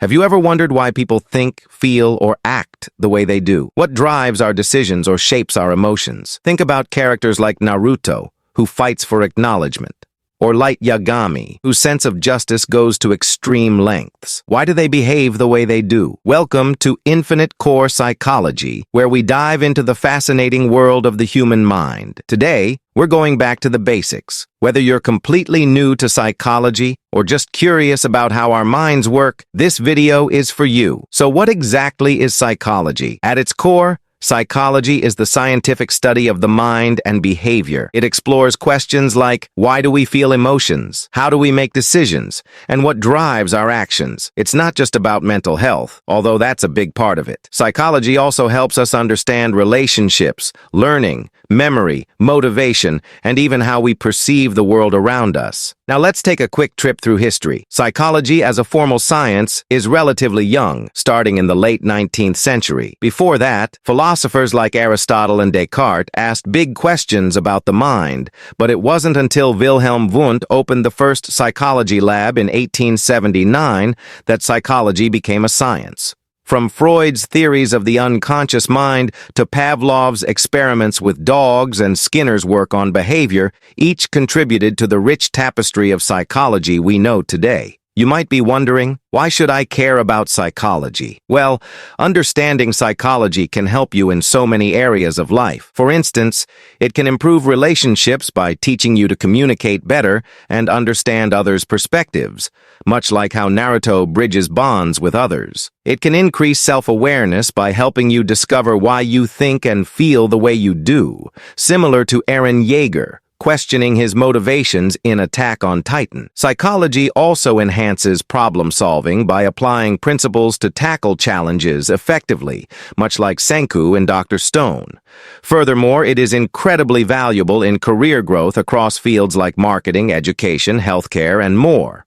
Have you ever wondered why people think, feel, or act the way they do? What drives our decisions or shapes our emotions? Think about characters like Naruto, who fights for acknowledgement, or Light Yagami, whose sense of justice goes to extreme lengths. Why do they behave the way they do? Welcome to Infinite Core Psychology, where we dive into the fascinating world of the human mind. Today, we're going back to the basics. Whether you're completely new to psychology or just curious about how our minds work, this video is for you. So what exactly is psychology? At its core, psychology is the scientific study of the mind and behavior. It explores questions like, why do we feel emotions? How do we make decisions? And what drives our actions? It's not just about mental health, although that's a big part of it. Psychology also helps us understand relationships, learning, memory, motivation, and even how we perceive the world around us. Now let's take a quick trip through history. Psychology as a formal science is relatively young, starting in the late 19th century. Before that, philosophers like Aristotle and Descartes asked big questions about the mind, but it wasn't until Wilhelm Wundt opened the first psychology lab in 1879 that psychology became a science. From Freud's theories of the unconscious mind to Pavlov's experiments with dogs and Skinner's work on behavior, each contributed to the rich tapestry of psychology we know today. You might be wondering, why should I care about psychology? Well, understanding psychology can help you in so many areas of life. For instance, it can improve relationships by teaching you to communicate better and understand others' perspectives, much like how Naruto bridges bonds with others. It can increase self-awareness by helping you discover why you think and feel the way you do, similar to Eren Yeager, questioning his motivations in Attack on Titan. Psychology also enhances problem-solving by applying principles to tackle challenges effectively, much like Senku and Dr. Stone. Furthermore, it is incredibly valuable in career growth across fields like marketing, education, healthcare, and more.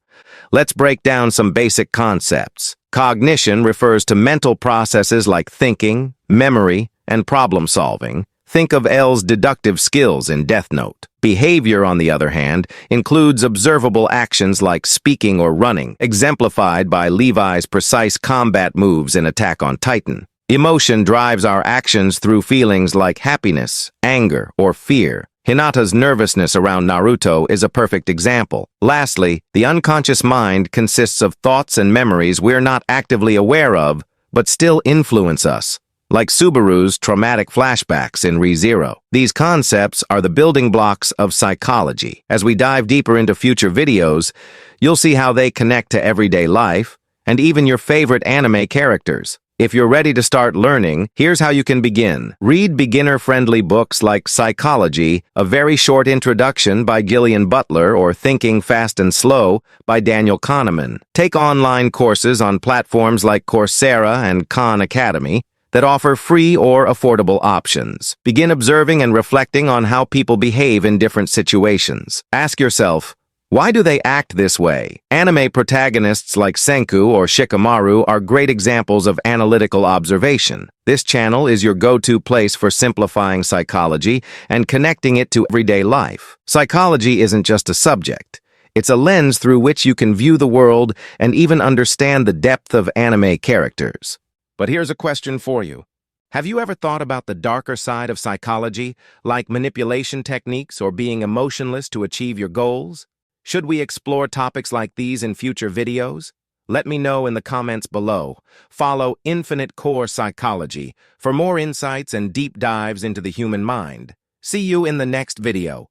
Let's break down some basic concepts. Cognition refers to mental processes like thinking, memory, and problem-solving. Think of L's deductive skills in Death Note. Behavior, on the other hand, includes observable actions like speaking or running, exemplified by Levi's precise combat moves in Attack on Titan. Emotion drives our actions through feelings like happiness, anger, or fear. Hinata's nervousness around Naruto is a perfect example. Lastly, the unconscious mind consists of thoughts and memories we're not actively aware of, but still influence us, like Subaru's traumatic flashbacks in Re:Zero. These concepts are the building blocks of psychology. As we dive deeper into future videos, you'll see how they connect to everyday life and even your favorite anime characters. If you're ready to start learning, here's how you can begin. Read beginner-friendly books like Psychology, A Very Short Introduction by Gillian Butler, or Thinking Fast and Slow by Daniel Kahneman. Take online courses on platforms like Coursera and Khan Academy that offer free or affordable options. Begin observing and reflecting on how people behave in different situations. Ask yourself, why do they act this way? Anime protagonists like Senku or Shikamaru are great examples of analytical observation. This channel is your go-to place for simplifying psychology and connecting it to everyday life. Psychology isn't just a subject. It's a lens through which you can view the world and even understand the depth of anime characters. But here's a question for you. Have you ever thought about the darker side of psychology, like manipulation techniques or being emotionless to achieve your goals? Should we explore topics like these in future videos? Let me know in the comments below. Follow Infinite Core Psychology for more insights and deep dives into the human mind. See you in the next video.